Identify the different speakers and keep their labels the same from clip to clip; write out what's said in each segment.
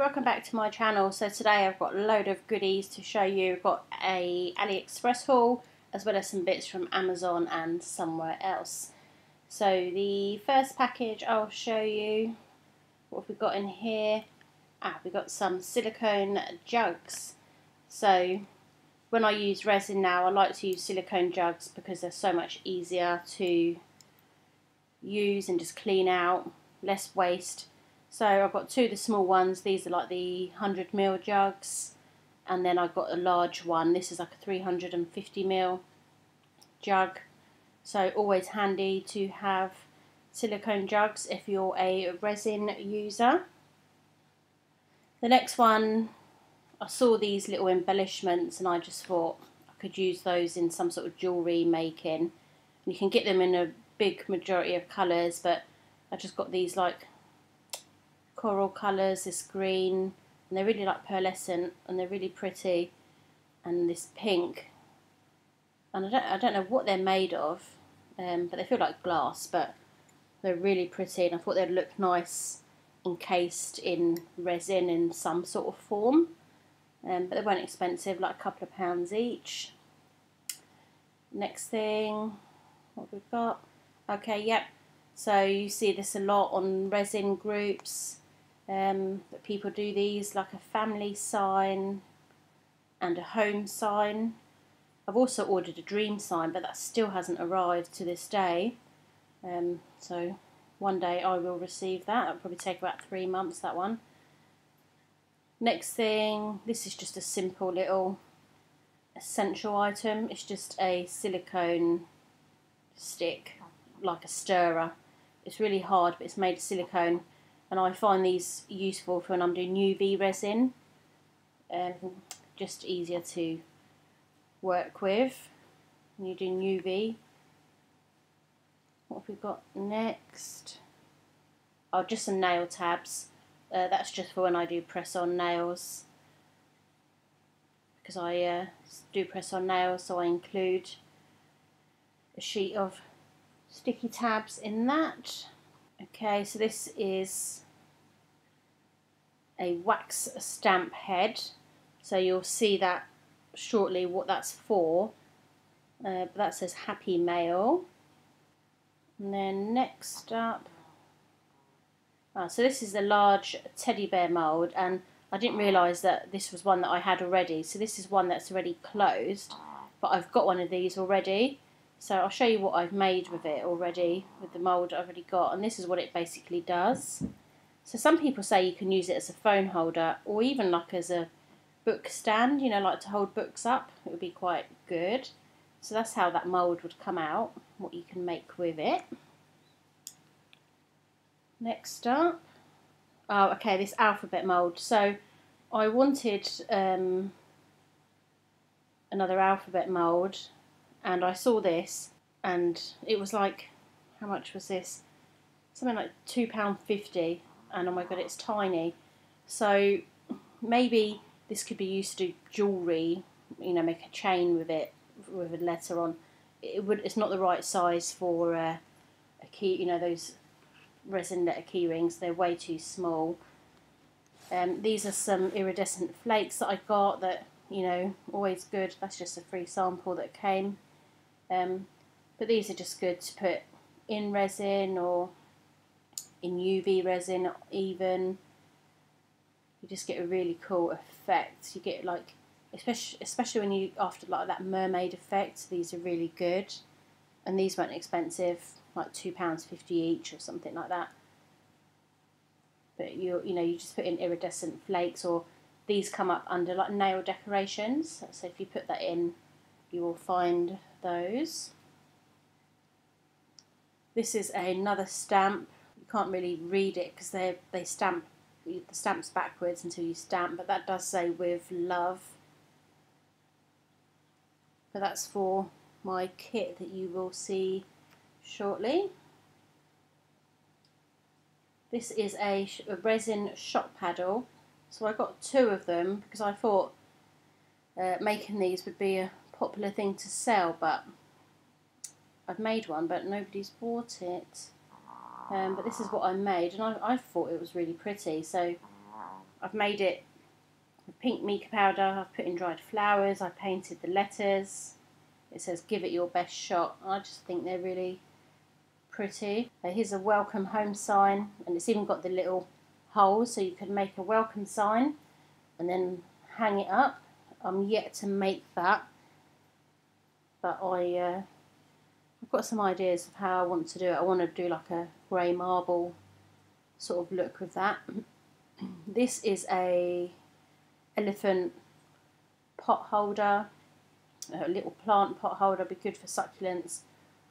Speaker 1: welcome back to my channel. So today I've got a load of goodies to show you. I've got a AliExpress haul as well as some bits from Amazon and somewhere else. So the first package I'll show you, what have we got in here? We've got some silicone jugs. So when I use resin now, I like to use silicone jugs because they're so much easier to use and just clean out, less waste. So I've got two of the small ones. These are like the 100ml jugs, and then I've got a large one. This is like a 350ml jug. So always handy to have silicone jugs if you're a resin user. The next one, I saw these little embellishments and I just thought I could use those in some sort of jewellery making. You can get them in a big majority of colours, but I just got these like coral colours, this green, and they're really like pearlescent and they're really pretty, and this pink, and I don't know what they're made of, but they feel like glass, but they're really pretty, and I thought they'd look nice encased in resin in some sort of form, but they weren't expensive, like a couple of pounds each. Next thing, what we've got, okay, yep, so you see this a lot on resin groups, that people do these, like a family sign and a home sign. I've also ordered a dream sign, but that still hasn't arrived to this day, so one day I will receive that. It'll probably take about 3 months, that one. Next thing, this is just a simple little essential item. It's just a silicone stick, like a stirrer. It's really hard, but it's made of silicone, and I find these useful for when I'm doing UV resin. Just easier to work with when you're doing UV. What have we got next? Oh, just some nail tabs. That's just for when I do press-on nails, because I do press-on nails, so I include a sheet of sticky tabs in that. Okay, so this is a wax stamp head, so you'll see that shortly what that's for, but that says Happy Mail. And then next up, so this is a large teddy bear mould, and I didn't realise that this was one that I had already, so this is one that's already closed, but I've got one of these already. So I'll show you what I've made with it already, with the mould I've already got, and this is what it basically does. So some people say you can use it as a phone holder, or even like as a book stand, you know, like to hold books up. It would be quite good. So that's how that mould would come out, what you can make with it. Next up, oh okay, this alphabet mould. So I wanted another alphabet mould, and I saw this, and it was like, how much was this? Something like £2.50, and oh my god, it's tiny. So maybe this could be used to do jewellery, you know, make a chain with it, with a letter on. It's not the right size for a key, you know, those resin letter key rings, they're way too small. These are some iridescent flakes that I got that, you know, always good. That's just a free sample that came. But these are just good to put in resin or in UV resin even. You just get a really cool effect. You get like, especially when you after like that mermaid effect, these are really good. And these weren't expensive, like £2.50 each or something like that. But you know, you just put in iridescent flakes, or these come up under like nail decorations. So if you put that in, you will find those. This is another stamp. You can't really read it because they stamp the stamps backwards until you stamp, but that does say with love. But that's for my kit that you will see shortly. This is a resin shop paddle. So I got two of them because I thought making these would be a popular thing to sell, but I've made one but nobody's bought it. But this is what I made, and I thought it was really pretty, so I've made it with pink mica powder, I've put in dried flowers, I painted the letters. It says give it your best shot. I just think they're really pretty. Here's a welcome home sign, and it's even got the little holes so you can make a welcome sign and then hang it up. I'm yet to make that, but I've got some ideas of how I want to do it. I want to do like a grey marble sort of look with that. This is a elephant pot holder, a little plant pot holder, be good for succulents.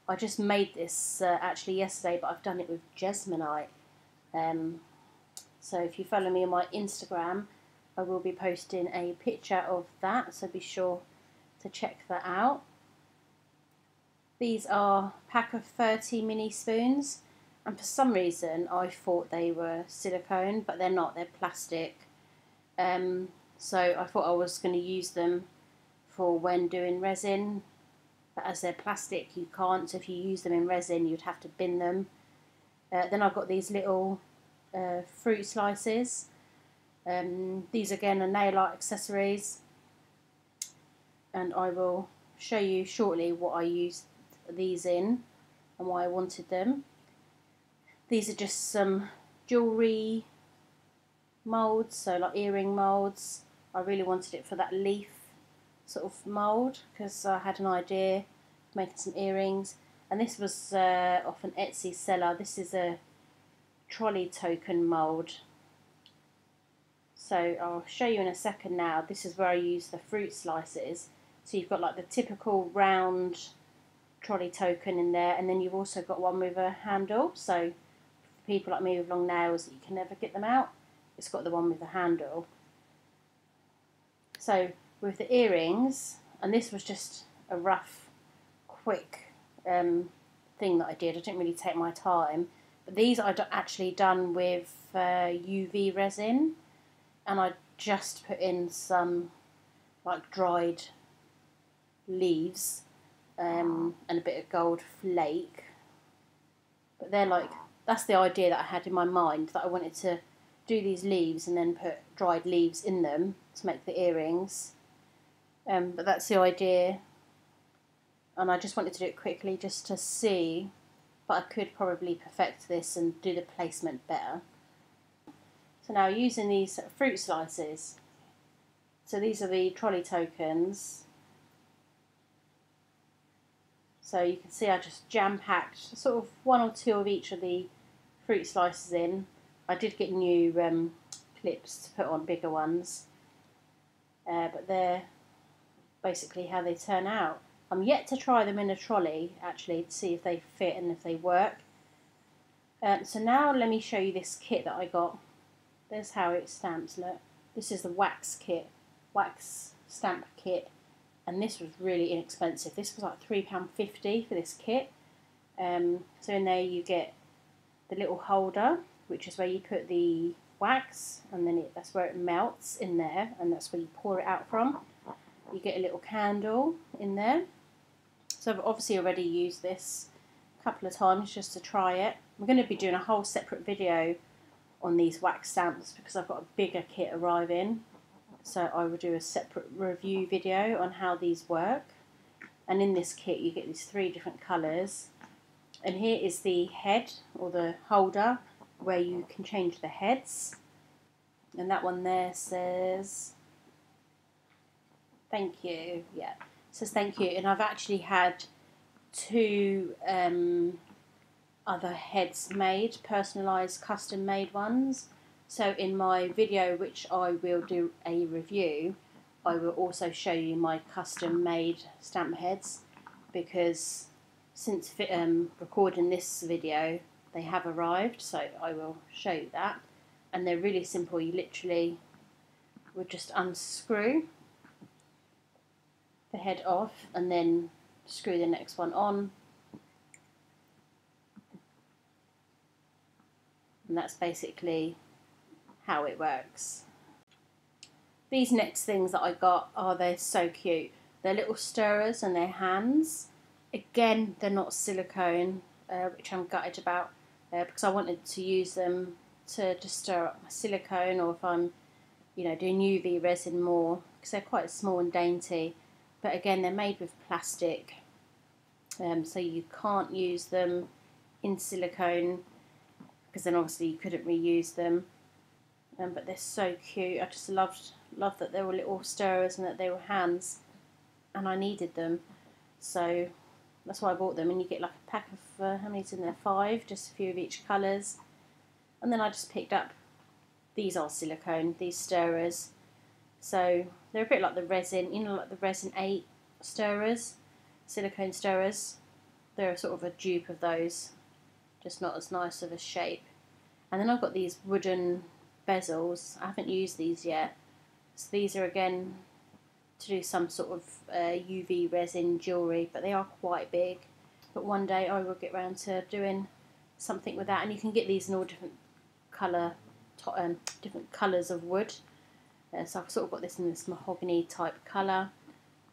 Speaker 1: I just made this actually yesterday, but I've done it with Jesmonite. So if you follow me on my Instagram, I will be posting a picture of that, so be sure to check that out. These are a pack of 30 mini spoons, and for some reason I thought they were silicone, but they're not, they're plastic. So I thought I was going to use them for when doing resin, but as they're plastic you can't, so if you use them in resin you'd have to bin them. Then I've got these little fruit slices. These again are nail art accessories, and I will show you shortly what I used these in and why I wanted them. These are just some jewellery moulds, so like earring moulds. I really wanted it for that leaf sort of mould because I had an idea of making some earrings, and this was off an Etsy seller. This is a trolley token mould, so I'll show you in a second now. This is where I use the fruit slices. So you've got like the typical round trolley token in there, and then you've also got one with a handle, so for people like me with long nails that you can never get them out, it's got the one with the handle. So with the earrings, and this was just a rough, quick thing that I did. I didn't really take my time, but these I'd actually done with UV resin, and I just put in some like dried leaves and a bit of gold flake. But they're like, that's the idea that I had in my mind, that I wanted to do these leaves and then put dried leaves in them to make the earrings. But that's the idea, and I just wanted to do it quickly just to see, but I could probably perfect this and do the placement better. So now using these fruit slices, so these are the trolley tokens. So you can see I just jam-packed sort of one or two of each of the fruit slices in. I did get new clips to put on, bigger ones, but they're basically how they turn out. I'm yet to try them in a trolley actually to see if they fit and if they work. So now let me show you this kit that I got. There's how it stamps, look. This is the wax kit, wax stamp kit, and this was really inexpensive. This was like £3.50 for this kit. So in there you get the little holder, which is where you put the wax, and then that's where it melts in there, and that's where you pour it out from. You get a little candle in there. So I've obviously already used this a couple of times just to try it. I'm going to be doing a whole separate video on these wax stamps because I've got a bigger kit arriving. So I will do a separate review video on how these work. And in this kit you get these 3 different colours. And here is the head, or the holder, where you can change the heads. And that one there says thank you. Yeah, it says thank you. And I've actually had 2 other heads made, personalised, custom made ones. So in my video, which I will do a review, I will also show you my custom made stamp heads, because since recording this video they have arrived, so I will show you that. And they're really simple. You literally would just unscrew the head off and then screw the next one on, and that's basically how it works. These next things that I got they're so cute. They're little stirrers and they're hands. Again, they're not silicone, which I'm gutted about, because I wanted to use them to just stir up my silicone, or if I'm you know, doing UV resin more because they're quite small and dainty. But again, they're made with plastic, so you can't use them in silicone because then obviously you couldn't reuse them. But they're so cute. I just loved that they were little stirrers and that they were hands, and I needed them, so that's why I bought them. And you get like a pack of how many's in there? 5, just a few of each colours. And then I just picked up, these are silicone, these stirrers. So they're a bit like the resin, you know, like the Resin 8 stirrers, silicone stirrers. They're sort of a dupe of those, just not as nice of a shape. And then I've got these wooden bezels. I haven't used these yet. So these are again to do some sort of UV resin jewellery, but they are quite big. But one day I will get round to doing something with that, and you can get these in all different different colours of wood. So I've sort of got this in this mahogany type colour,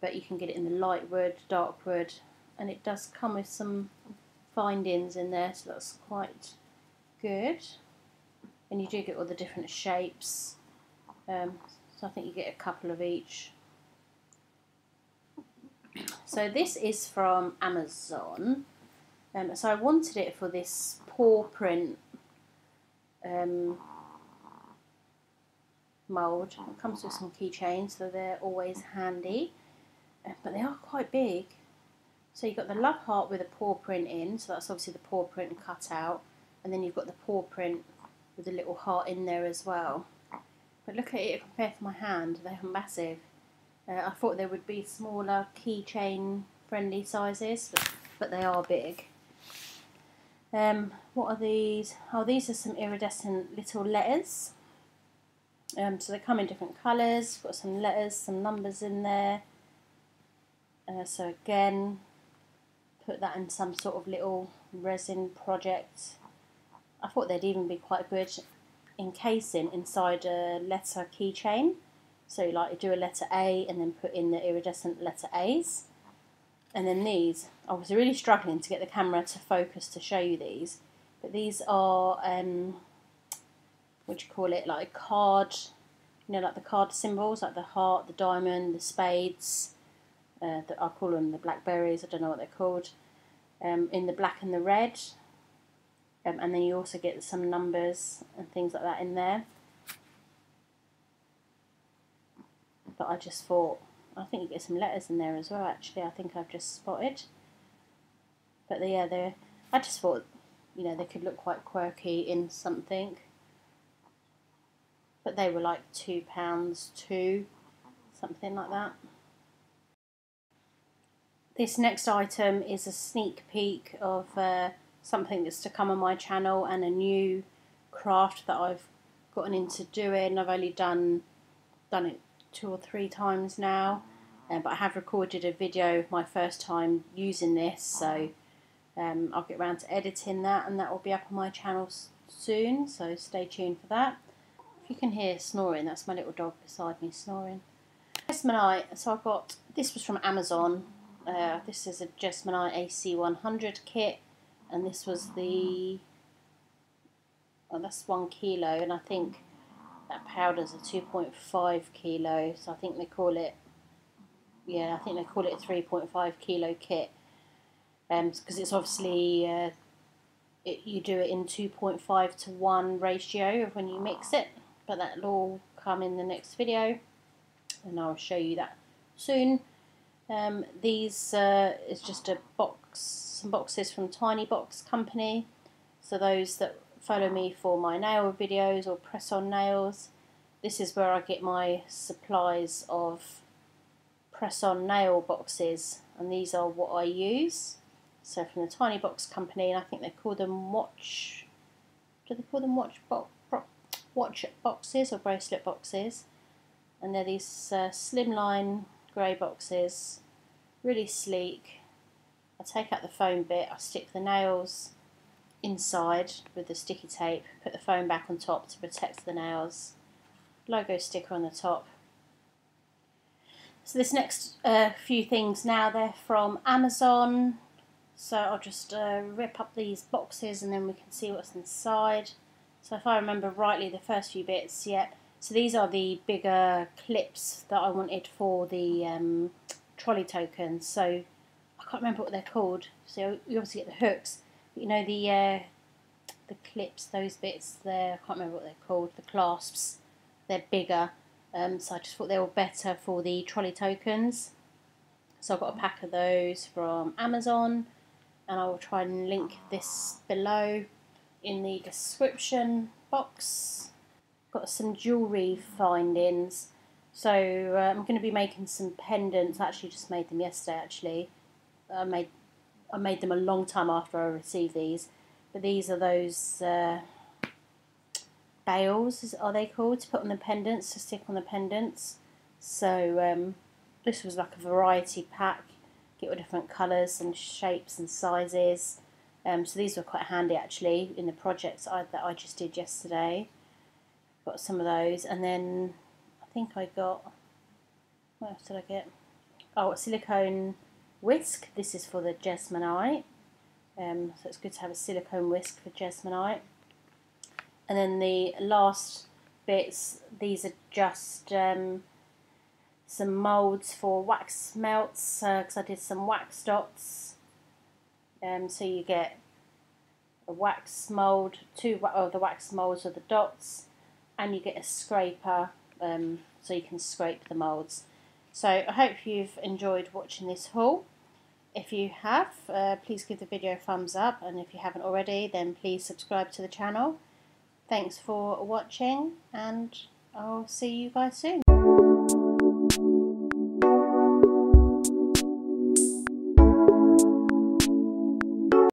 Speaker 1: but you can get it in the light wood, dark wood, and it does come with some findings in there, so that's quite good. And you do get all the different shapes, so I think you get a couple of each. So this is from Amazon, so I wanted it for this paw print mould. It comes with some keychains, so they're always handy, but they are quite big. So you've got the love heart with a paw print in, so that's obviously the paw print cut out, and then you've got the paw print with a little heart in there as well. But look at it compared to my hand, they are massive. I thought there would be smaller keychain friendly sizes, but they are big. What are these? Oh, these are some iridescent little letters. So they come in different colours, got some letters, some numbers in there. So again, put that in some sort of little resin project. I thought they'd even be quite good encasing inside a letter keychain. So you like do a letter A and then put in the iridescent letter A's. And then these, I was really struggling to get the camera to focus to show you these, but these are, what do you call it, like card, you know, like the card symbols, like the heart, the diamond, the spades, I call them the blackberries, I don't know what they're called, in the black and the red, and then you also get some numbers and things like that in there. But I just thought, I think you get some letters in there as well, actually, I think I've just spotted. But yeah, I just thought, you know, they could look quite quirky in something. But they were like £2 too, something like that. This next item is a sneak peek of something that's to come on my channel, and a new craft that I've gotten into doing. I've only done it 2 or 3 times now, but I have recorded a video of my first time using this, so I'll get around to editing that, and that will be up on my channel soon, so stay tuned for that. If you can hear snoring, that's my little dog beside me snoring. Jesmonite, so I've got, this was from Amazon, this is a Jesmonite AC100 kit, and this was the, oh, that's 1 kilo, and I think that powder's a 2.5 kilo, so I think they call it, yeah, I think they call it a 3.5 kilo kit, because it's obviously, you do it in 2.5 to 1 ratio of when you mix it, but that'll all come in the next video, and I'll show you that soon. These is just a box, some boxes from Tiny Box Company, so those that follow me for my nail videos or press-on nails, this is where I get my supplies of press-on nail boxes, and these are what I use. So from the Tiny Box Company, and I think they call them watch, do they call them watch boxes or bracelet boxes? And they're these slimline grey boxes, really sleek. I take out the foam bit, I stick the nails inside with the sticky tape, put the foam back on top to protect the nails, logo sticker on the top. So this next few things now, they're from Amazon, so I'll just rip up these boxes and then we can see what's inside. So if I remember rightly, the first few bits, yeah, So these are the bigger clips that I wanted for the trolley tokens. So I can't remember what they're called. So you obviously get the hooks, but you know the clips, those bits there, I can't remember what they're called, the clasps, they're bigger, so I just thought they were better for the trolley tokens. So I've got a pack of those from Amazon, and I will try and link this below in the description box. Got some jewellery findings, so I'm going to be making some pendants. I actually just made them yesterday. Actually, I made them a long time after I received these. But these are those bales, are they called, to put on the pendants, to stick on the pendants. So this was like a variety pack, get all different colours and shapes and sizes. So these were quite handy actually in the projects that I just did yesterday. Got some of those, and then I think I got, what else did I get? Oh, a silicone whisk. This is for the Jesmonite. So it's good to have a silicone whisk for Jesmonite. And then the last bits, these are just some moulds for wax melts, because I did some wax dots. So you get a wax mould, the wax moulds with the dots, and you get a scraper, so you can scrape the moulds. So I hope you've enjoyed watching this haul. If you have, please give the video a thumbs up, and if you haven't already, then please subscribe to the channel. Thanks for watching, and I'll see you guys soon.